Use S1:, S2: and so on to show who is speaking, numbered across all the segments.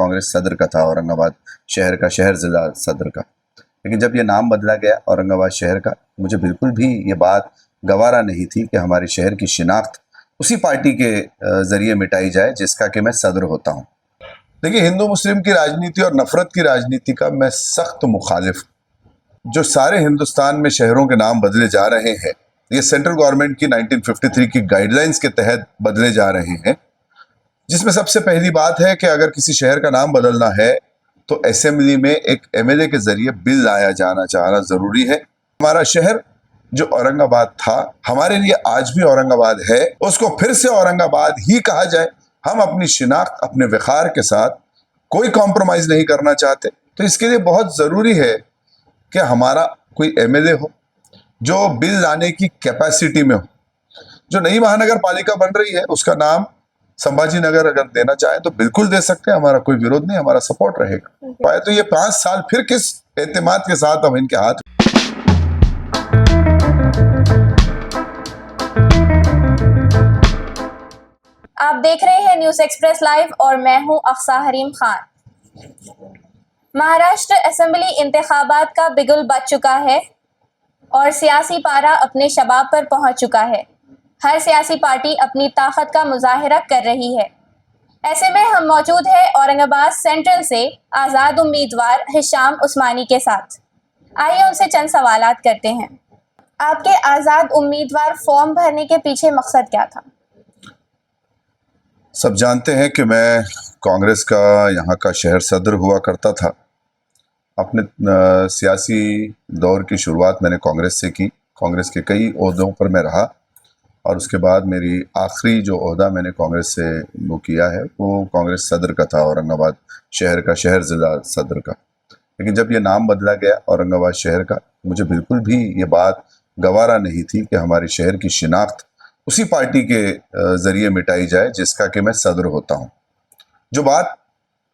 S1: कांग्रेस सदर का था, औरंगाबाद शहर का, शहर ज़िला सदर का। लेकिन जब ये नाम बदला गया औरंगाबाद शहर का, मुझे बिल्कुल भी ये बात गवारा नहीं थी कि हमारे शहर की शिनाख्त उसी पार्टी के ज़रिए मिटाई जाए जिसका कि मैं सदर होता हूँ। देखिए, हिंदू मुस्लिम की राजनीति और नफरत की राजनीति का मैं सख्त मुखालिफ। जो सारे हिंदुस्तान में शहरों के नाम बदले जा रहे हैं, ये सेंट्रल गवर्नमेंट की 1953 की गाइडलाइंस के तहत बदले जा रहे हैं, जिसमें सबसे पहली बात है कि अगर किसी शहर का नाम बदलना है तो असेंबली में एक एमएलए के जरिए बिल लाया जाना जरूरी है। हमारा शहर जो औरंगाबाद था, हमारे लिए आज भी औरंगाबाद है, उसको फिर से औरंगाबाद ही कहा जाए। हम अपनी शिनाख्त, अपने वक़ार के साथ कोई कॉम्प्रोमाइज नहीं करना चाहते। तो इसके लिए बहुत जरूरी है कि हमारा कोई एमएलए हो जो बिल लाने की कैपेसिटी में हो। जो नई महानगर पालिका बन रही है उसका नाम संभाजी नगर अगर देना चाहे तो बिल्कुल दे सकते हैं, हमारा कोई विरोध नहीं, हमारा सपोर्ट रहेगा। पाए तो ये 5 साल फिर किस एतमाद के साथ हम इनके हाथ।
S2: आप देख रहे हैं न्यूज़ एक्सप्रेस लाइव और मैं हूं अफसा हरीम खान। महाराष्ट्र असेंबली इंतखाबात का बिगुल बज चुका है और सियासी पारा अपने शबाब पर पहुंच चुका है। हर सियासी पार्टी अपनी ताकत का मुजाहिरा कर रही है। ऐसे में हम मौजूद हैं औरंगाबाद सेंट्रल से आज़ाद उम्मीदवार हिशाम उस्मानी के साथ। आइए उनसे चंद सवालात करते हैं। आपके आज़ाद उम्मीदवार फॉर्म भरने के पीछे मकसद क्या था?
S1: सब जानते हैं कि मैं कांग्रेस का यहाँ का शहर सदर हुआ करता था। अपने सियासी दौर की शुरुआत मैंने कांग्रेस से की। कांग्रेस के कई ओहदों पर मैं रहा और उसके बाद मेरी आखिरी जो ओहदा मैंने कांग्रेस से वो किया है वो कांग्रेस सदर का था, औरंगाबाद शहर का, शहर ज़िला सदर का। लेकिन जब ये नाम बदला गया औरंगाबाद शहर का, मुझे बिल्कुल भी ये बात गवारा नहीं थी कि हमारे शहर की शिनाख्त उसी पार्टी के ज़रिए मिटाई जाए जिसका कि मैं सदर होता हूँ। जो बात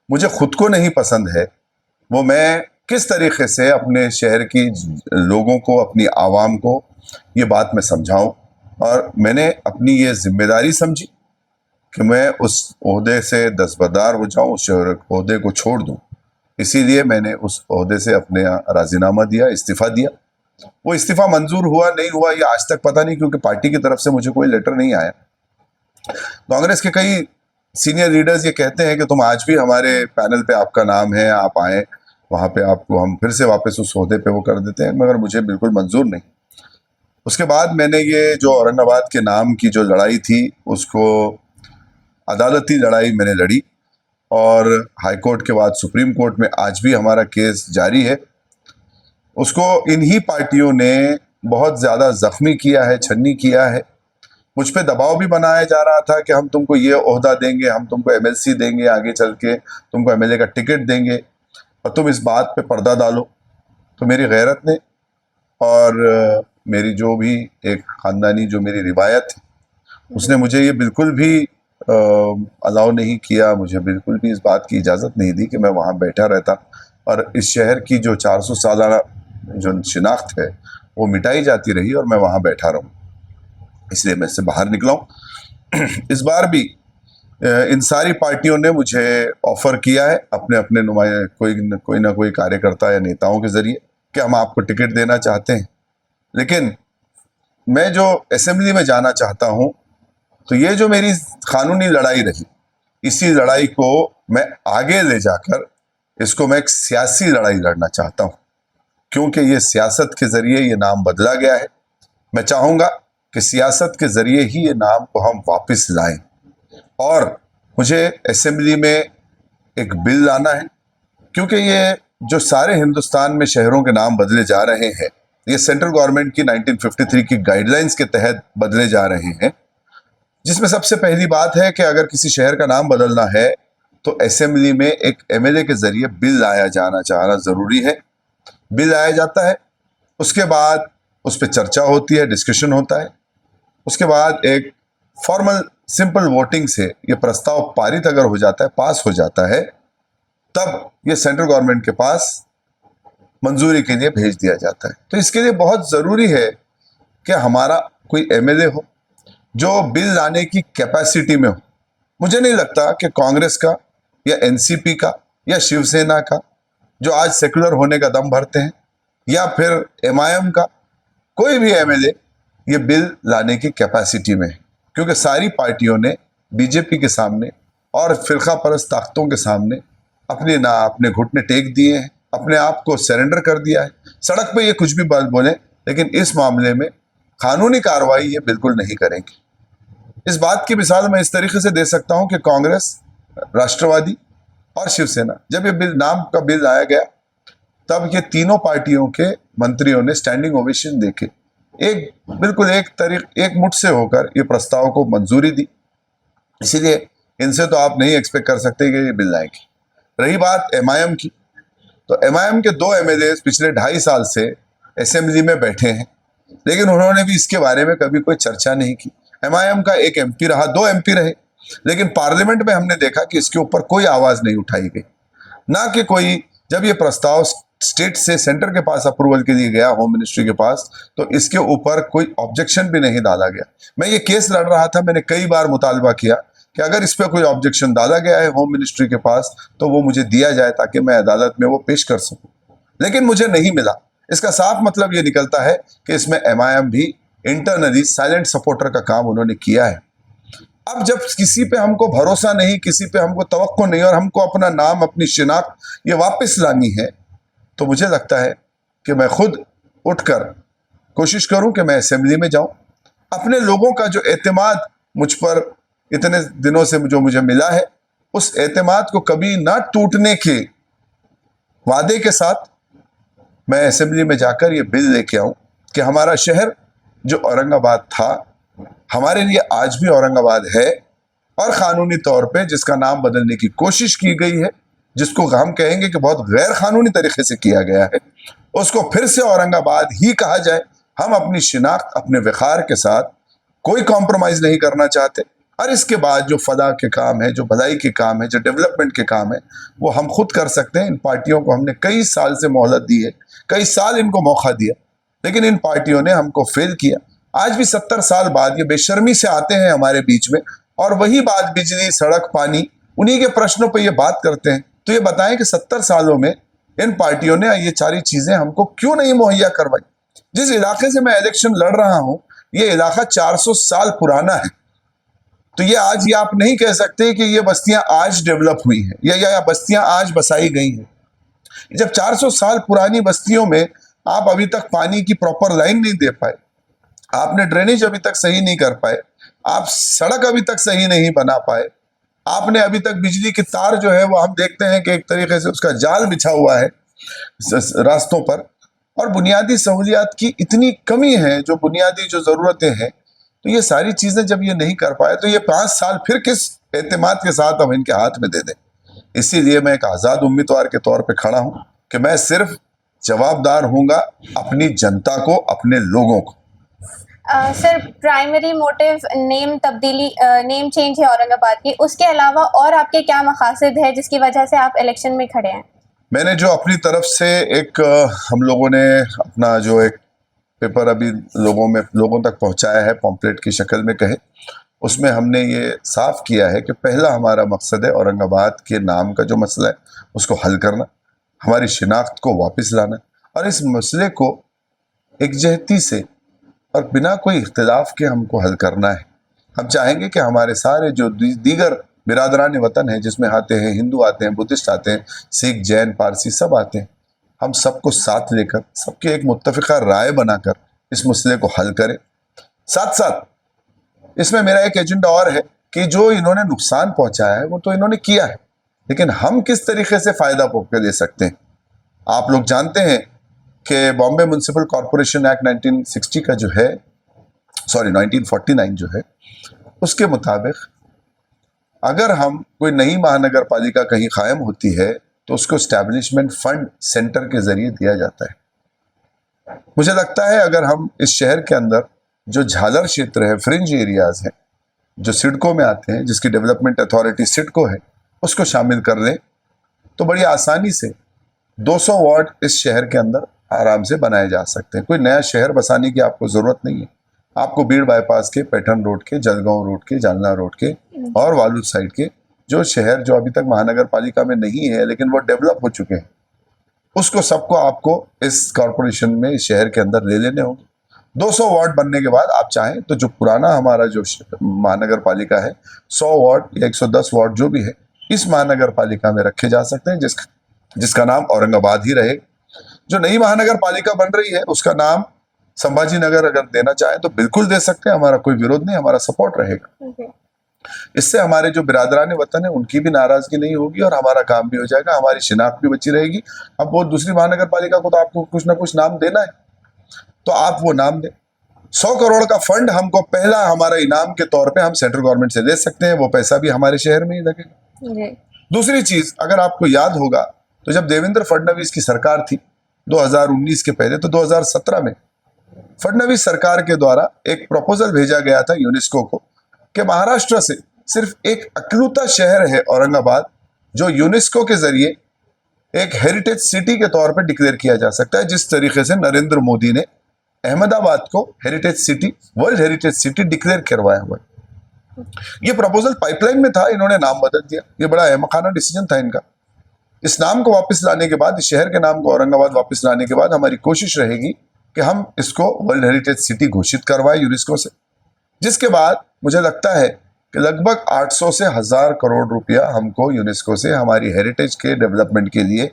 S1: मुझे खुद को नहीं पसंद है वो मैं किस तरीके से अपने शहर की लोगों को, अपनी आवाम को ये बात मैं समझाऊं, और मैंने अपनी ये जिम्मेदारी समझी कि मैं उस ओहदे से दस्तबरदार हो जाऊं, उस ओहदे को छोड़ दूं। इसीलिए मैंने उस ओहदे से अपने राजीनामा दिया, इस्तीफ़ा दिया। वो इस्तीफ़ा मंजूर हुआ नहीं हुआ ये आज तक पता नहीं, क्योंकि पार्टी की तरफ से मुझे कोई लेटर नहीं आया। कांग्रेस के कई सीनियर लीडर्स ये कहते हैं कि तुम आज भी हमारे पैनल पे आपका नाम है, आप आए, वहाँ पे आपको हम फिर से वापस उस ओहदे पे वो कर देते हैं, मगर मुझे बिल्कुल मंजूर नहीं। उसके बाद मैंने ये जो औरंगाबाद के नाम की जो लड़ाई थी उसको अदालती लड़ाई मैंने लड़ी और हाई कोर्ट के बाद सुप्रीम कोर्ट में आज भी हमारा केस जारी है। उसको इन्हीं पार्टियों ने बहुत ज़्यादा ज़ख्मी किया है, छन्नी किया है। मुझ पे दबाव भी बनाया जा रहा था कि हम तुमको ये ओहदा देंगे, हम तुमको एमएलसी देंगे, आगे चल के तुमको एमएलए का टिकट देंगे और तुम इस बात पे पर्दा डालो। तो मेरी गैरत ने और मेरी जो भी एक ख़ानदानी जो मेरी रिवायत है उसने मुझे ये बिल्कुल भी अलाउ नहीं किया, मुझे बिल्कुल भी इस बात की इजाज़त नहीं दी कि मैं वहाँ बैठा रहता और इस शहर की जो 400 सालाना जो शिनाख्त है वो मिटाई जाती रही और मैं वहाँ बैठा रहूँ। इसलिए मैं इससे बाहर निकला हूँ। इस बार भी इन सारी पार्टियों ने मुझे ऑफ़र किया है अपने अपने कोई ना कोई कार्यकर्ता या नेताओं के ज़रिए कि हम आपको टिकट देना चाहते हैं। लेकिन मैं जो असेंबली में जाना चाहता हूँ, तो ये जो मेरी कानूनी लड़ाई रही, इसी लड़ाई को मैं आगे ले जाकर इसको मैं एक सियासी लड़ाई लड़ना चाहता हूँ, क्योंकि ये सियासत के ज़रिए ये नाम बदला गया है। मैं चाहूँगा कि सियासत के ज़रिए ही ये नाम को हम वापस लाएं और मुझे असेंबली में एक बिल लाना है, क्योंकि ये जो सारे हिंदुस्तान में शहरों के नाम बदले जा रहे हैं, ये सेंट्रल गवर्नमेंट की 1953 की गाइडलाइंस के तहत बदले जा रहे हैं, जिसमें सबसे पहली बात है कि अगर किसी शहर का नाम बदलना है तो असेंबली में एक एमएलए के ज़रिए बिल लाया जाना ज़रूरी है। बिल लाया जाता है, उसके बाद उस पर चर्चा होती है, डिस्कशन होता है, उसके बाद एक फॉर्मल सिंपल वोटिंग से ये प्रस्ताव पारित अगर हो जाता है, पास हो जाता है, तब ये सेंट्रल गवर्नमेंट के पास मंजूरी के लिए भेज दिया जाता है। तो इसके लिए बहुत ज़रूरी है कि हमारा कोई एमएलए हो जो बिल लाने की कैपेसिटी में हो। मुझे नहीं लगता कि कांग्रेस का या एनसीपी का या शिवसेना का जो आज सेक्युलर होने का दम भरते हैं, या फिर एमआईएम का कोई भी एमएलए ये बिल लाने की कैपेसिटी में है, क्योंकि सारी पार्टियों ने बीजेपी के सामने और फिरका परस्त ताकतों के सामने अपने घुटने टेक दिए हैं, अपने आप को सरेंडर कर दिया है। सड़क पे ये कुछ भी बात बोले, लेकिन इस मामले में कानूनी कार्रवाई ये बिल्कुल नहीं करेंगे। इस बात की मिसाल मैं इस तरीके से दे सकता हूं कि कांग्रेस, राष्ट्रवादी और शिवसेना, जब ये नाम का बिल लाया गया तब ये तीनों पार्टियों के मंत्रियों ने स्टैंडिंग ओवेशन देके एक मुठ से होकर ये प्रस्ताव को मंजूरी दी। इसीलिए इनसे तो आप नहीं एक्सपेक्ट कर सकते कि ये बिल लाएंगे। रही बात एमआईएम की, तो एमआईएम के 2 एमएलए पिछले 2.5 साल से असेंबली में बैठे हैं, लेकिन उन्होंने भी इसके बारे में कभी कोई चर्चा नहीं की। एमआईएम का 1 एमपी रहा, 2 एमपी रहे, लेकिन पार्लियामेंट में हमने देखा कि इसके ऊपर कोई आवाज नहीं उठाई गई, ना कि कोई, जब ये प्रस्ताव स्टेट से सेंटर के पास अप्रूवल के लिए गया, होम मिनिस्ट्री के पास, तो इसके ऊपर कोई ऑब्जेक्शन भी नहीं डाला गया। मैं ये केस लड़ रहा था, मैंने कई बार मुतालबा किया कि अगर इस पर कोई ऑब्जेक्शन डाला गया है होम मिनिस्ट्री के पास तो वो मुझे दिया जाए ताकि मैं अदालत में वो पेश कर सकूं, लेकिन मुझे नहीं मिला। इसका साफ मतलब ये निकलता है कि इसमें एमआईएम भी इंटरनली साइलेंट सपोर्टर का काम उन्होंने किया है। अब जब किसी पे हमको भरोसा नहीं, किसी पे हमको तवक्को नहीं, और हमको अपना नाम, अपनी शिनाख्त ये वापस लानी है, तो मुझे लगता है कि मैं खुद उठकर कोशिश करूं कि मैं असेंबली में जाऊं, अपने लोगों का जो एतमाद मुझ पर इतने दिनों से जो मुझे मिला है, उस एतमाद को कभी ना टूटने के वादे के साथ मैं असेंबली में जाकर ये बिल लेके आऊं कि हमारा शहर जो औरंगाबाद था, हमारे लिए आज भी औरंगाबाद है, और कानूनी तौर पे जिसका नाम बदलने की कोशिश की गई है, जिसको हम कहेंगे कि बहुत गैर कानूनी तरीके से किया गया है, उसको फिर से औरंगाबाद ही कहा जाए। हम अपनी शिनाख्त, अपने वक़ार के साथ कोई कॉम्प्रोमाइज नहीं करना चाहते, और इसके बाद जो फदा के काम है, जो भलाई के काम है, जो डेवलपमेंट के काम है, वो हम खुद कर सकते हैं। इन पार्टियों को हमने कई साल से मोहलत दी है, कई साल इनको मौका दिया, लेकिन इन पार्टियों ने हमको फेल किया। आज भी 70 साल बाद ये बेशर्मी से आते हैं हमारे बीच में, और वही बात बिजली, सड़क, पानी, उन्हीं के प्रश्नों पर ये बात करते हैं। तो ये बताएं कि 70 सालों में इन पार्टियों ने ये सारी चीजें हमको क्यों नहीं मुहैया करवाई। जिस इलाके से मैं इलेक्शन लड़ रहा हूं, ये इलाका 400 साल पुराना है, तो ये आज ये आप नहीं कह सकते कि ये बस्तियां आज डेवलप हुई हैं या बस्तियां आज बसाई गई हैं। जब 400 साल पुरानी बस्तियों में आप अभी तक पानी की प्रॉपर लाइन नहीं दे पाए, आपने ड्रेनेज अभी तक सही नहीं कर पाए, आप सड़क अभी तक सही नहीं बना पाए, आपने अभी तक बिजली की तार जो है वो हम देखते हैं कि एक तरीके से उसका जाल बिछा हुआ है रास्तों पर, और बुनियादी सहूलियात की इतनी कमी है, जो बुनियादी जो ज़रूरतें हैं, तो ये सारी चीज़ें जब ये नहीं कर पाए, तो ये 5 साल फिर किस एतमाद के साथ हम इनके हाथ में दे दें। इसीलिए मैं एक आज़ाद उम्मीदवार के तौर पे खड़ा हूँ कि मैं सिर्फ जवाबदार हूँगा अपनी जनता को, अपने लोगों को।
S2: Sir, primary motive name change है औरंगाबाद की, उसके अलावा और आपके क्या मकासद है जिसकी वजह से आप इलेक्शन में खड़े हैं?
S1: मैंने जो अपनी तरफ से हम लोगों ने अपना जो एक पेपर अभी लोगों तक पहुंचाया है, पॉम्पलेट की शक्ल में कहे, उसमें हमने ये साफ किया है कि पहला हमारा मकसद है औरंगाबाद के नाम का जो मसला है उसको हल करना, हमारी शिनाख्त को वापस लाना, और इस मसले को एकजहती से और बिना कोई इख्तिलाफ के हमको हल करना है। हम चाहेंगे कि हमारे सारे जो दीगर बिरादरान वतन हैं, जिसमें आते हैं हिंदू, आते हैं बुद्धिस्ट, आते हैं सिख, जैन, पारसी, सब आते हैं, हम सबको साथ लेकर, सबके एक मुत्तफ़िक़ा राय बनाकर इस मसले को हल करें। साथ साथ इसमें मेरा एक एजेंडा और है कि जो इन्होंने नुकसान पहुंचाया है वो तो इन्होंने किया है, लेकिन हम किस तरीके से फ़ायदा पहुँचा दे सकते हैं। आप लोग जानते हैं कि बॉम्बे म्यूनसिपल कॉरपोरेशन एक्ट 1960 का जो है, 1949 जो है, उसके मुताबिक अगर हम कोई नई महानगर पालिका कहीं कायम होती है तो उसको एस्टैब्लिशमेंट फंड सेंटर के जरिए दिया जाता है। मुझे लगता है अगर हम इस शहर के अंदर जो झालर क्षेत्र है, फ्रिंज एरियाज हैं, जो सिडको में आते हैं, जिसकी डेवलपमेंट अथॉरिटी सिडको है, उसको शामिल कर लें तो बड़ी आसानी से 200 वार्ड इस शहर के अंदर आराम से बनाए जा सकते हैं। कोई नया शहर बसाने की आपको ज़रूरत नहीं है। आपको बीड़ बाईपास के, पैठन रोड के, जलगांव रोड के, जालना रोड के और वालूद साइड के जो शहर जो अभी तक महानगर पालिका में नहीं है लेकिन वो डेवलप हो चुके हैं, उसको सबको आपको इस कॉरपोरेशन में, इस शहर के अंदर ले लेने होंगे। 200 वार्ड बनने के बाद आप चाहें तो जो पुराना हमारा जो महानगर पालिका है 100 वार्ड या 110 वार्ड जो भी है इस महानगर पालिका में रखे जा सकते हैं, जिसका नाम औरंगाबाद ही रहे। जो नई महानगर पालिका बन रही है उसका नाम संभाजी नगर अगर देना चाहे तो बिल्कुल दे सकते हैं, हमारा कोई विरोध नहीं, हमारा सपोर्ट रहेगा। इससे हमारे जो बिरादरान वतन है उनकी भी नाराजगी नहीं होगी और हमारा काम भी हो जाएगा, हमारी शिनाख्त भी बची रहेगी। अब वो दूसरी महानगर पालिका को तो आपको कुछ ना कुछ नाम देना है तो आप वो नाम दें। 100 करोड़ का फंड हमको पहला हमारा इनाम के तौर पे हम सेंट्रल गवर्नमेंट से ले सकते हैं, वो पैसा भी हमारे शहर में ही लगेगा। दूसरी चीज, अगर आपको याद होगा तो जब देवेंद्र फडणवीस की सरकार थी 2019 के पहले, तो 2017 में फडणवीस सरकार के द्वारा एक प्रपोजल भेजा गया था यूनेस्को को कि महाराष्ट्र से सिर्फ एक अकलौता शहर है औरंगाबाद जो यूनेस्को के जरिए एक हेरिटेज सिटी के तौर पर डिक्लेयर किया जा सकता है, जिस तरीके से नरेंद्र मोदी ने अहमदाबाद को heritage city, world heritage city declare करवाया हुआ है। ये प्रपोजल पाइपलाइन में था, इन्होंने नाम बदल दिया, ये बड़ा अहमखाना डिसीजन था इनका। इस नाम को वापस लाने के बाद, इस शहर के नाम को औरंगाबाद वापस लाने के बाद हमारी कोशिश रहेगी कि हम इसको वर्ल्ड हेरिटेज सिटी घोषित करवाएं यूनेस्को से, जिसके बाद मुझे लगता है कि लगभग 800 से 1000 करोड़ रुपया हमको यूनेस्को से हमारी हेरिटेज के डेवलपमेंट के लिए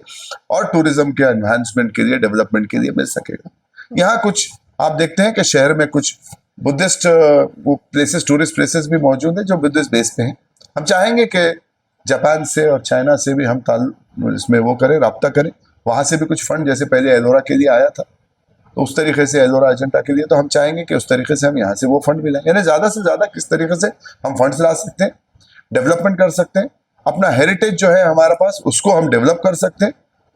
S1: और टूरिज्म के एनहांसमेंट के लिए, डेवलपमेंट के लिए मिल सकेगा। यहाँ कुछ आप देखते हैं कि शहर में कुछ बुद्धिस्ट प्लेसेस, टूरिस्ट प्लेसेस भी मौजूद हैं जो बुद्धिस्ट बेस पे हैं। हम चाहेंगे कि जापान से और चाइना से भी हम इसमें वो करें, राब्ता करें, वहाँ से भी कुछ फंड, जैसे पहले एलोरा के लिए आया था तो उस तरीके से एलोरा एजेंडा के लिए, तो हम चाहेंगे कि उस तरीके से हम यहाँ से वो फंड मिलें। यानी ज़्यादा से ज़्यादा किस तरीके से हम फंड्स ला सकते हैं, डेवलपमेंट कर सकते हैं, अपना हेरिटेज जो है हमारे पास उसको हम डेवलप कर सकते हैं,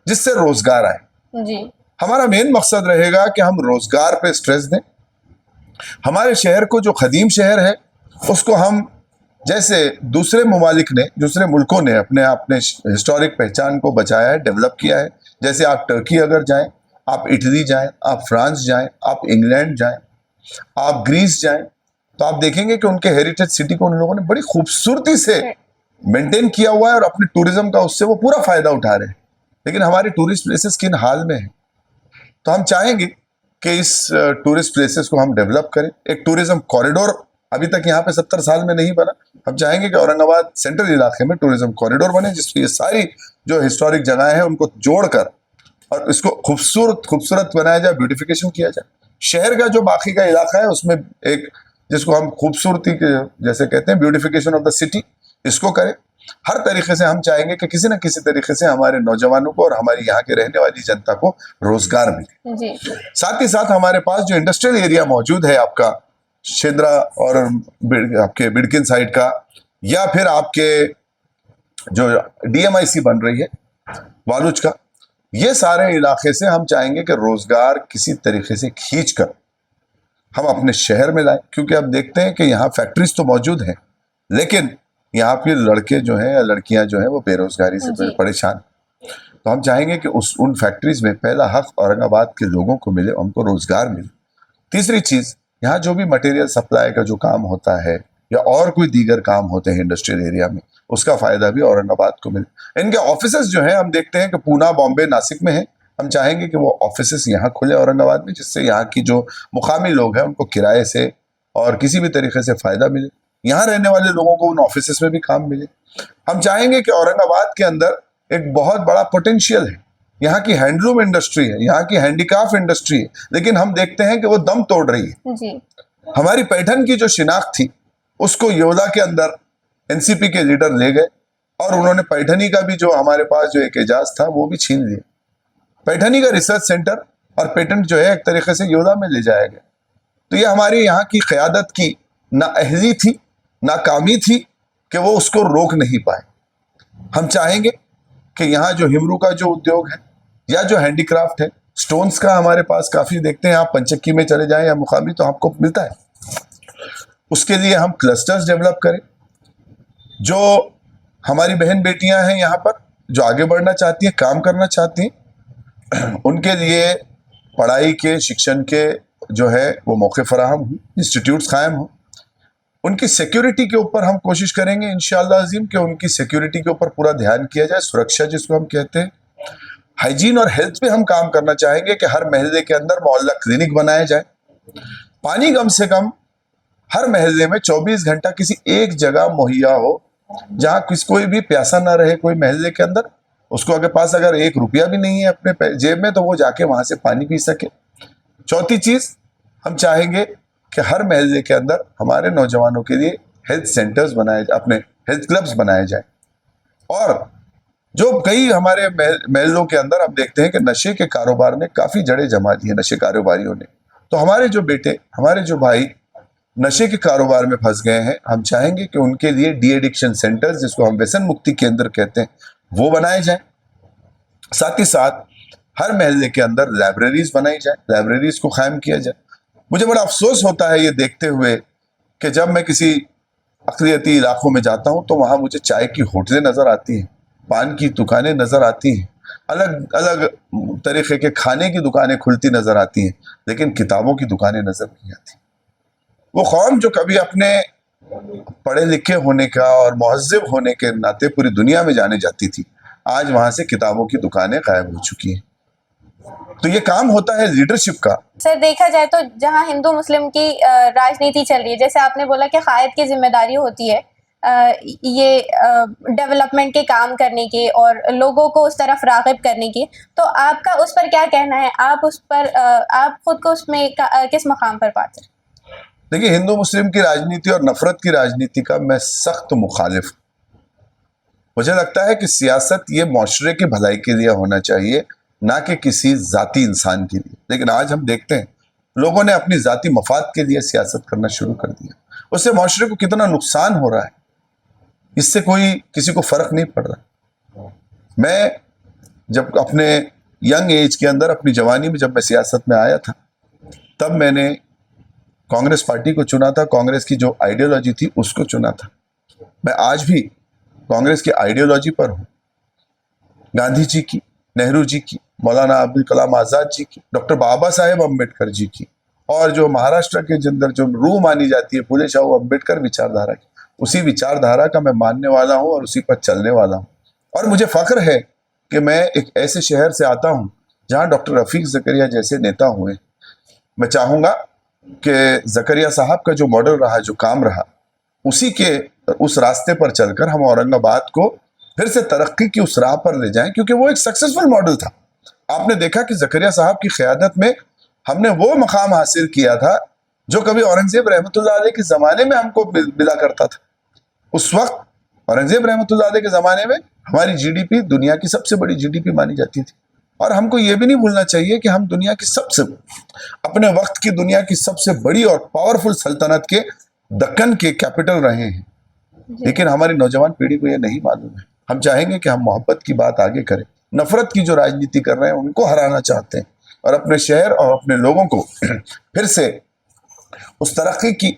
S1: जिससे रोजगार आए।
S2: जी।
S1: हमारा मेन मकसद रहेगा कि हम रोजगार पे स्ट्रेस दें। हमारे शहर को, जो खदीम शहर है, उसको हम, जैसे दूसरे ममालिक ने, दूसरे मुल्कों ने अपने हिस्टोरिक पहचान को बचाया है, डेवलप किया है। जैसे आप टर्की अगर जाएं, आप इटली जाएं, आप फ्रांस जाएं, आप इंग्लैंड जाएं, आप ग्रीस जाएं, तो आप देखेंगे कि उनके हेरिटेज सिटी को उन लोगों ने बड़ी खूबसूरती से मेंटेन किया हुआ है और अपने टूरिज्म का उससे वो पूरा फायदा उठा रहे हैं। लेकिन हमारे टूरिस्ट प्लेसेस किन हाल में है, तो हम चाहेंगे कि इस टूरिस्ट प्लेसेस को हम डेवलप करें। एक टूरिज्म कॉरिडोर अभी तक यहाँ पे 70 साल में नहीं बना, हम चाहेंगे कि औरंगाबाद सेंट्रल इलाके में टूरिज्म कॉरिडोर बने, जिसकी ये सारी जो हिस्टोरिक जगह है उनको जोड़कर और इसको खूबसूरत बनाया जाए, ब्यूटिफिकेशन किया जाए। शहर का जो बाकी का इलाका है उसमें एक, जिसको हम खूबसूरती के जैसे कहते हैं, ब्यूटिफिकेशन ऑफ द सिटी, इसको करें। हर तरीके से हम चाहेंगे कि किसी न किसी तरीके से हमारे नौजवानों को और हमारी यहाँ के रहने वाली जनता को रोजगार मिले।
S2: जी।
S1: साथ ही साथ हमारे पास जो इंडस्ट्रियल एरिया मौजूद है, आपका शेंद्रा और आपके बिडकिन साइड का, या फिर आपके जो DMIC बन रही है वालुज का, ये सारे इलाके से हम चाहेंगे कि रोजगार किसी तरीके से खींचकर हम अपने शहर में लाएं। क्योंकि अब देखते हैं कि यहाँ फैक्ट्रीज तो मौजूद हैं, लेकिन यहाँ पे लड़के जो हैं या लड़कियां जो हैं वो बेरोजगारी से बड़े परेशान। तो हम चाहेंगे कि उन फैक्ट्रीज में पहला हक औरंगाबाद के लोगों को मिले, उनको रोजगार मिले। तीसरी चीज, यहाँ जो भी मटेरियल सप्लाई का जो काम होता है या और कोई दीगर काम होते हैं इंडस्ट्रियल एरिया में, उसका फायदा भी औरंगाबाद को मिले। इनके ऑफिसेस जो हैं, हम देखते हैं कि पूना, बॉम्बे, नासिक में हैं। हम चाहेंगे कि वो ऑफिसेस यहाँ खुले औरंगाबाद में, जिससे यहाँ की जो मुकामी लोग हैं उनको किराए से और किसी भी तरीके से फायदा मिले, यहाँ रहने वाले लोगों को उन ऑफिसेस में भी काम मिले। हम चाहेंगे कि औरंगाबाद के अंदर एक बहुत बड़ा पोटेंशियल है, यहाँ की हैंडलूम इंडस्ट्री है, यहाँ की हैंडीक्राफ्ट इंडस्ट्री है, लेकिन हम देखते हैं कि वो दम तोड़ रही है।
S2: जी।
S1: हमारी पैठन की जो शिनाख्त थी उसको योदा के अंदर NCP के लीडर ले गए और उन्होंने पैठनी का भी जो हमारे पास जो एक एजाज था वो भी छीन लिया। पैठनी का रिसर्च सेंटर और पेटेंट जो है एक तरीके से योदा में ले जाया गया। तो ये हमारी यहाँ की क़यादत की नाअहली थी, नाकामी थी कि वो उसको रोक नहीं पाए। हम चाहेंगे कि यहाँ जो हिमरू का जो उद्योग है या जो हैंडीक्राफ्ट है, स्टोन्स का हमारे पास काफ़ी देखते हैं, आप पंचक्की में चले जाएं या मुकामी तो आपको मिलता है। उसके लिए हम क्लस्टर्स डेवलप करें। जो हमारी बहन बेटियां हैं यहाँ पर, जो आगे बढ़ना चाहती हैं, काम करना चाहती हैं, उनके लिए पढ़ाई के, शिक्षण के जो है वो मौके फराहम हों, इंस्टीट्यूट्स कायम हों। उनकी सिक्योरिटी के ऊपर हम कोशिश करेंगे इंशाअल्लाह अजीम कि उनकी सिक्योरिटी के ऊपर पूरा ध्यान किया जाए, सुरक्षा जिसको हम कहते हैं। हाइजीन और हेल्थ पे हम काम करना चाहेंगे कि हर महल्ले के अंदर मोहल्ला क्लिनिक बनाया जाए। पानी कम से कम हर महल्ले में 24 घंटा किसी एक जगह मुहैया हो जहां कोई भी प्यासा ना रहे कोई महल्ले के अंदर। उसको अगर पास अगर 1 रुपया भी नहीं है अपने जेब में तो वो जाके वहां से पानी पी सके। चौथी चीज हम चाहेंगे कि हर महल्ले के अंदर हमारे नौजवानों के लिए हेल्थ सेंटर्स बनाए, अपने हेल्थ क्लब्स बनाए जाए। और जो कई हमारे महलों के अंदर हम देखते हैं कि नशे के कारोबार ने काफी जड़ें जमा दी है नशे कारोबारियों ने, तो हमारे जो बेटे, हमारे जो भाई नशे के कारोबार में फंस गए हैं, हम चाहेंगे कि उनके लिए डी एडिक्शन सेंटर्स, जिसको हम व्यसन मुक्ति केंद्र कहते हैं, वो बनाए जाए। साथ ही साथ हर महल्ले के अंदर लाइब्रेरीज बनाई जाए, लाइब्रेरीज को कायम किया जाए। मुझे बड़ा अफसोस होता है ये देखते हुए कि जब मैं किसी अक़लियती इलाकों में जाता हूँ तो वहाँ मुझे चाय की होटलें नज़र आती हैं, पान की दुकानें नज़र आती हैं, अलग अलग तरीके के खाने की दुकानें खुलती नज़र आती हैं, लेकिन किताबों की दुकानें नज़र नहीं आती। वो कौम जो कभी अपने पढ़े लिखे होने का और मुहज़्ज़िब होने के नाते पूरी दुनिया में जाने जाती थी, आज वहाँ से किताबों की दुकानें गायब हो चुकी हैं। तो ये काम होता है लीडरशिप का।
S2: सर, देखा जाए तो जहां हिंदू मुस्लिम की राजनीति चल रही है, जैसे आपने बोला कि कायद की जिम्मेदारी होती है ये डेवलपमेंट के काम करने की और लोगों को उस तरफ राग़िब करने की, तो आपका उस पर क्या कहना है? आप उस पर आप खुद को उसमें किस मकाम पर पाते हैं?
S1: देखिए, हिंदू मुस्लिम की राजनीति और नफरत की राजनीति का मैं सख्त मुखालिफ। मुझे लगता है कि सियासत ये मुआशरे की भलाई के लिए होना चाहिए, ना कि किसी जाती इंसान के लिए। लेकिन आज हम देखते हैं लोगों ने अपनी जाती मफाद के लिए सियासत करना शुरू कर दिया। उससे मुआशरे को कितना नुकसान हो रहा है, इससे कोई किसी को फर्क नहीं पड़ रहा। मैं जब अपने यंग एज के अंदर, अपनी जवानी में जब मैं सियासत में आया था, तब मैंने कांग्रेस पार्टी को चुना था, कांग्रेस की जो आइडियोलॉजी थी उसको चुना था। मैं आज भी कांग्रेस की आइडियोलॉजी पर हूँ, गांधी जी की, नेहरू जी की, मौलाना अब्दुल कलाम आज़ाद जी की, डॉक्टर बाबा साहेब अम्बेडकर जी की, और जो महाराष्ट्र के अंदर जो रूह मानी जाती है फूले शाहू अम्बेडकर विचारधारा की, उसी विचारधारा का मैं मानने वाला हूँ और उसी पर चलने वाला हूँ। और मुझे फख्र है कि मैं एक ऐसे शहर से आता हूँ जहाँ डॉक्टर रफीक ज़करिया जैसे नेता हुए। मैं चाहूँगा कि ज़करिया साहब का जो मॉडल रहा, जो काम रहा, उस रास्ते पर चलकर हम औरंगाबाद को फिर से तरक्की की उस राह पर ले जाएं, क्योंकि वो एक सक्सेसफुल मॉडल था। आपने देखा कि ज़करिया साहब की क़यादत में हमने वो मकाम हासिल किया था जो कभी औरंगज़ेब रहमतुल्लाह अलैह के ज़माने में हमको मिला करता था। उस वक्त औरंगज़ेब रहमतुल्लाह अलैह के ज़माने में हमारी जीडीपी दुनिया की सबसे बड़ी जीडीपी मानी जाती थी। और हमको ये भी नहीं भूलना चाहिए कि हम दुनिया की अपने वक्त की दुनिया की सबसे बड़ी और पावरफुल सल्तनत के दक्कन के कैपिटल रहे हैं। लेकिन हमारी नौजवान पीढ़ी को ये नहीं मालूम है। हम चाहेंगे कि हम मोहब्बत की बात आगे करें, नफरत की जो राजनीति कर रहे हैं उनको हराना चाहते हैं और अपने शहर और अपने लोगों को फिर से उस तरक्की की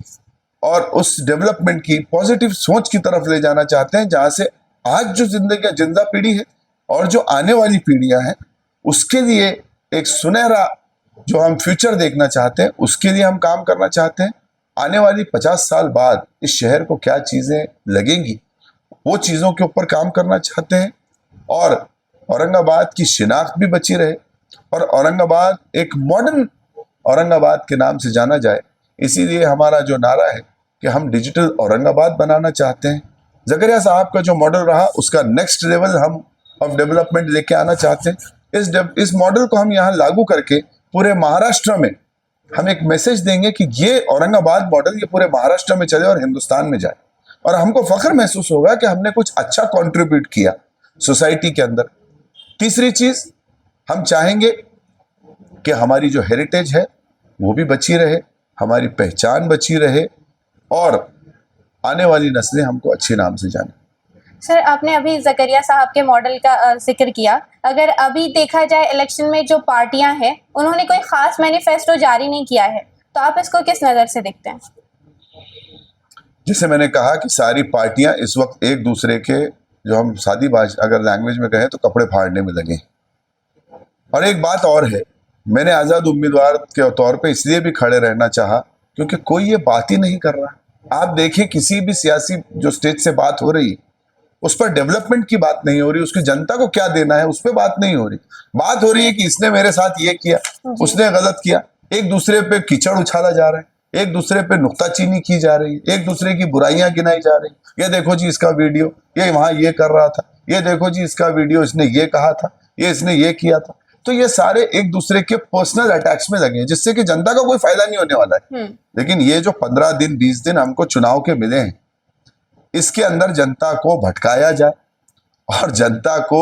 S1: और उस डेवलपमेंट की पॉजिटिव सोच की तरफ ले जाना चाहते हैं, जहां से आज जो जिंदा पीढ़ी है और जो आने वाली पीढ़ियां हैं उसके लिए एक सुनहरा जो हम फ्यूचर देखना चाहते हैं, उसके लिए हम काम करना चाहते हैं। आने वाली 50 साल बाद इस शहर को क्या चीज़ें लगेंगी, वो चीज़ों के ऊपर काम करना चाहते हैं और औरंगाबाद की शिनाख्त भी बची रहे और औरंगाबाद एक मॉडर्न औरंगाबाद के नाम से जाना जाए। इसीलिए हमारा जो नारा है कि हम डिजिटल औरंगाबाद बनाना चाहते हैं। ज़करिया साहब का जो मॉडल रहा उसका नेक्स्ट लेवल हम ऑफ डेवलपमेंट लेके आना चाहते हैं। इस मॉडल को हम यहाँ लागू करके पूरे महाराष्ट्र में हम एक मैसेज देंगे कि ये औरंगाबाद मॉडल ये पूरे महाराष्ट्र में चले और हिंदुस्तान में जाए, और हमको फख्र महसूस होगा कि हमने कुछ अच्छा कंट्रीब्यूट किया सोसाइटी के अंदर। तीसरी चीज, हम चाहेंगे कि हमारी जो हेरिटेज है वो भी बची रहे, हमारी पहचान बची रहे और आने वाली नस्लें हमको अच्छे नाम से जाने।
S2: सर, आपने अभी ज़करिया साहब के मॉडल का जिक्र किया। अगर अभी देखा जाए इलेक्शन में जो पार्टियां हैं उन्होंने कोई खास मैनिफेस्टो जारी नहीं किया है, तो आप इसको किस नज़र से देखते हैं?
S1: जैसे मैंने कहा कि सारी पार्टियां इस वक्त एक दूसरे के, जो हम सादी अगर लैंग्वेज में कहें तो, कपड़े फाड़ने में लगे। और एक बात और है, मैंने आज़ाद उम्मीदवार के तौर पे इसलिए भी खड़े रहना चाहा क्योंकि कोई ये बात ही नहीं कर रहा। आप देखें किसी भी सियासी जो स्टेज से बात हो रही है उस पर डेवलपमेंट की बात नहीं हो रही, उसकी जनता को क्या देना है उस पर बात नहीं हो रही। बात हो रही है कि इसने मेरे साथ ये किया, उसने गलत किया। एक दूसरे पे कीचड़ उछाला जा रहा है, एक दूसरे पे नुक्ताचीनी की जा रही है, एक दूसरे की बुराइयां गिनाई जा रही। ये देखो जी इसका वीडियो, ये वहां ये कर रहा था, ये देखो जी इसका वीडियो, इसने ये कहा था, ये इसने ये किया था। तो ये सारे एक दूसरे के पर्सनल अटैक्स में लगे हैं, जिससे कि जनता का कोई फायदा नहीं होने वाला है। लेकिन ये जो 15 दिन 20 दिन हमको चुनाव के मिले हैं, इसके अंदर जनता को भटकाया जाए और जनता को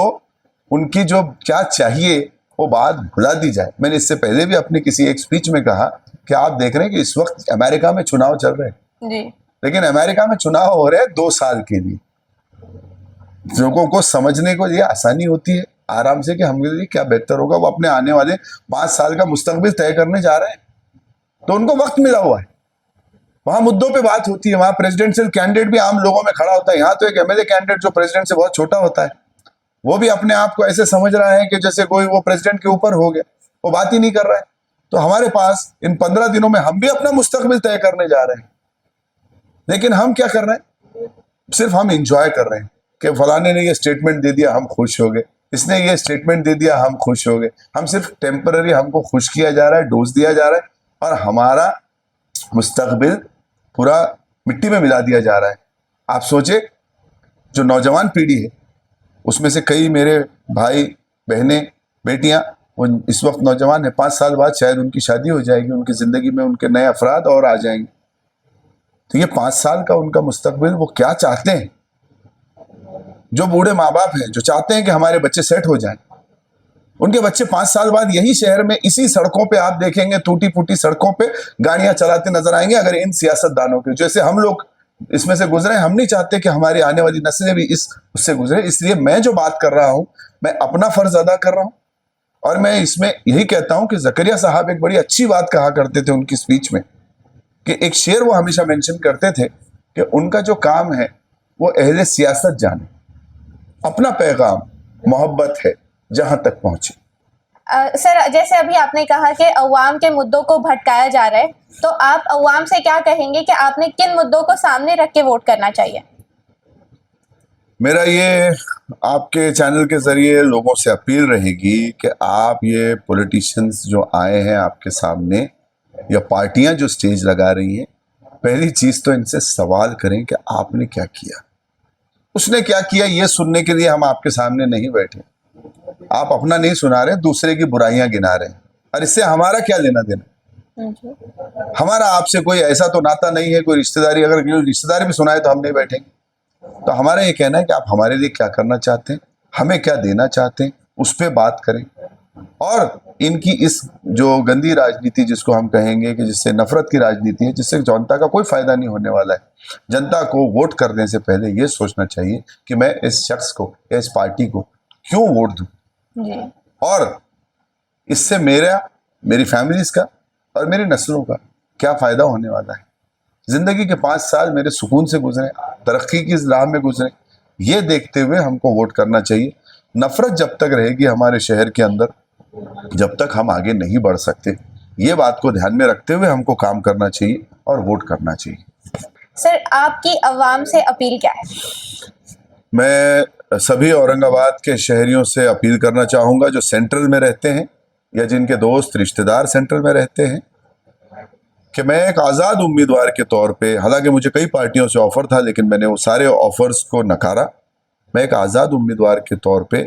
S1: उनकी जो क्या चाहिए वो बात भुला दी जाए। मैंने इससे पहले भी अपनी किसी एक स्पीच में कहा कि आप देख रहे हैं कि इस वक्त अमेरिका में चुनाव चल रहे हैं
S2: जी।
S1: लेकिन अमेरिका में चुनाव हो रहे हैं 2 साल के लिए। लोगों को समझने को ये आसानी होती है आराम से कि हमारे लिए क्या बेहतर होगा। वो अपने आने वाले 5 साल का मुस्तकबिल तय करने जा रहे हैं, तो उनको वक्त मिला हुआ है। वहां मुद्दों पे बात होती है, वहां प्रेसिडेंशियल कैंडिडेट भी आम लोगों में खड़ा होता है। यहाँ तो एक एमएलए कैंडिडेट जो प्रेसिडेंट से बहुत छोटा होता है, वो भी अपने आप को ऐसे समझ रहा है कि जैसे कोई वो प्रेसिडेंट के ऊपर हो गया, वो बात ही नहीं कर रहा है। तो हमारे पास इन 15 दिनों में हम भी अपना मुस्तकबिल तय करने जा रहे हैं, लेकिन हम क्या कर रहे हैं, सिर्फ हम इंजॉय कर रहे हैं कि फलाने ने ये स्टेटमेंट दे दिया हम खुश हो गए, इसने ये स्टेटमेंट दे दिया हम खुश हो गए। हम सिर्फ टेम्पररी हमको खुश किया जा रहा है, डोज दिया जा रहा है और हमारा मुस्तकबिल पूरा मिट्टी में मिला दिया जा रहा है। आप सोचे जो नौजवान पीढ़ी है उसमें से कई मेरे भाई बहनें बेटियां वो इस वक्त नौजवान है, 5 साल बाद शायद उनकी शादी हो जाएगी, उनकी जिंदगी में उनके नए अफराद और आ जाएंगे। तो ये 5 साल का उनका मुस्तकबिल वो क्या चाहते हैं। जो बूढ़े माँ बाप हैं जो चाहते हैं कि हमारे बच्चे सेट हो जाएं, उनके बच्चे 5 साल बाद यही शहर में इसी सड़कों पे आप देखेंगे, टूटी फूटी सड़कों पे गाड़ियां चलाते नजर आएंगे। अगर इन सियासतदानों के जैसे हम लोग इसमें से गुजरे, हम नहीं चाहते कि हमारी आने वाली नस्लें भी उससे गुजरे। इसलिए मैं जो बात कर रहा हूं मैं अपना फर्ज अदा कर रहा हूं और मैं इसमें यही कहता हूं कि जकरिया साहब एक बड़ी अच्छी बात कहा करते थे उनकी स्पीच में, कि एक शेर वो हमेशा मेंशन करते थे कि उनका जो काम है वो अहले सियासत जाने, अपना पैगाम मोहब्बत है जहां तक पहुंचे।
S2: सर, जैसे अभी आपने कहा कि अवाम के मुद्दों को भटकाया जा रहा है, तो आप अवाम से क्या कहेंगे कि आपने किन मुद्दों को सामने रख के वोट करना चाहिए?
S1: मेरा ये आपके चैनल के जरिए लोगों से अपील रहेगी कि आप ये पॉलिटिशियंस जो आए हैं आपके सामने या पार्टियां जो स्टेज लगा रही हैं, पहली चीज तो इनसे सवाल करें कि आपने क्या किया, उसने क्या किया। ये सुनने के लिए हम आपके सामने नहीं बैठे। आप अपना नहीं सुना रहे, दूसरे की बुराइयां गिना रहे हैं और इससे हमारा क्या लेना देना। हमारा आपसे कोई ऐसा तो नाता नहीं है, कोई रिश्तेदारी, अगर रिश्तेदारी भी सुनाए तो हम नहीं बैठेंगे। तो हमारा ये कहना है कि आप हमारे लिए क्या करना चाहते हैं, हमें क्या देना चाहते हैं, उस पर बात करें। और इनकी इस जो गंदी राजनीति जिसको हम कहेंगे कि जिससे नफरत की राजनीति है, जिससे जनता का कोई फायदा नहीं होने वाला है। जनता को वोट करने से पहले ये सोचना चाहिए कि मैं इस शख्स को या इस पार्टी को क्यों वोट दूं और इससे मेरी फैमिलीज का और मेरी नस्लों का क्या फायदा होने वाला है। जिंदगी के 5 साल मेरे सुकून से गुजरे, तरक्की की इस राह में गुजरे, ये देखते हुए हमको वोट करना चाहिए। नफरत जब तक रहेगी हमारे शहर के अंदर, जब तक हम आगे नहीं बढ़ सकते। ये बात को ध्यान में रखते हुए हमको काम करना चाहिए और वोट करना चाहिए।
S2: सर, आपकी अवाम से अपील क्या है?
S1: मैं सभी औरंगाबाद के शहरियों से अपील करना चाहूँगा जो सेंट्रल में रहते हैं या जिनके दोस्त रिश्तेदार सेंट्रल में रहते हैं, कि मैं एक आज़ाद उम्मीदवार के तौर पे, हालांकि मुझे कई पार्टियों से ऑफ़र था लेकिन मैंने वो सारे ऑफ़र्स को नकारा। मैं एक आज़ाद उम्मीदवार के तौर पे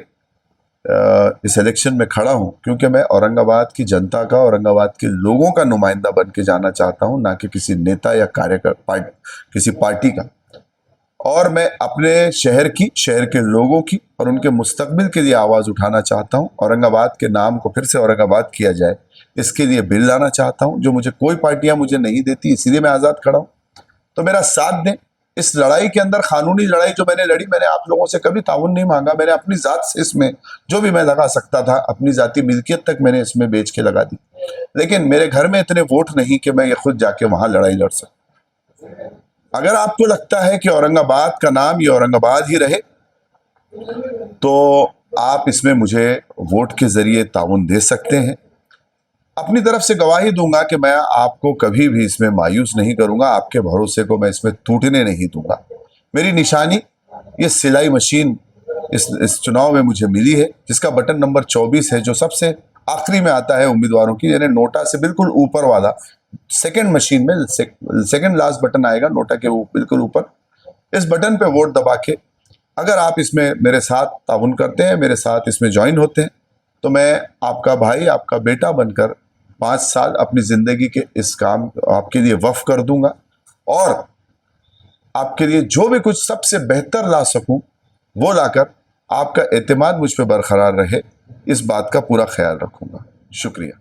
S1: इस इलेक्शन में खड़ा हूँ क्योंकि मैं औरंगाबाद की जनता का, औरंगाबाद के लोगों का नुमाइंदा बन के जाना चाहता हूँ, ना कि किसी नेता या कार्यकर्ता किसी पार्टी का। और मैं अपने शहर के लोगों की और उनके मुस्तकबिल के लिए आवाज़ उठाना चाहता हूँ। औरंगाबाद के नाम को फिर से औरंगाबाद किया जाए, इसके लिए बिल लाना चाहता हूँ, जो मुझे कोई पार्टियां मुझे नहीं देती, इसीलिए मैं आज़ाद खड़ा हूँ। तो मेरा साथ दें इस लड़ाई के अंदर। कानूनी लड़ाई जो मैंने लड़ी, मैंने आप लोगों से कभी ताउन नहीं मांगा। मैंने अपनी ज़ात से इसमें जो भी मैं लगा सकता था, अपनी ज़ाती मिल्कियत तक मैंने इसमें बेच के लगा दी। लेकिन मेरे घर में इतने वोट नहीं कि मैं ये खुद जाके वहां लड़ाई लड़ सकूं। अगर आपको लगता है कि औरंगाबाद का नाम ये औरंगाबाद ही रहे, तो आप इसमें मुझे वोट के जरिए ताउन दे सकते हैं। अपनी तरफ से गवाही दूंगा कि मैं आपको कभी भी इसमें मायूस नहीं करूंगा, आपके भरोसे को मैं इसमें टूटने नहीं दूंगा। मेरी निशानी ये सिलाई मशीन इस चुनाव में मुझे मिली है, जिसका बटन नंबर 24 है, जो सबसे आखिरी में आता है उम्मीदवारों की, यानी नोटा से बिल्कुल ऊपर वाला सेकंड मशीन में सेकंड लास्ट बटन आएगा नोटा के बिल्कुल ऊपर। इस बटन पे वोट दबा के अगर आप इसमें मेरे साथ ताउन करते हैं, मेरे साथ इसमें ज्वाइन होते हैं, तो मैं आपका भाई, आपका बेटा बनकर 5 साल अपनी जिंदगी के इस काम आपके लिए वक्फ कर दूंगा और आपके लिए जो भी कुछ सबसे बेहतर ला सकूं वो लाकर आपका एतमाद मुझ पर बरकरार रहे, इस बात का पूरा ख्याल रखूंगा। शुक्रिया।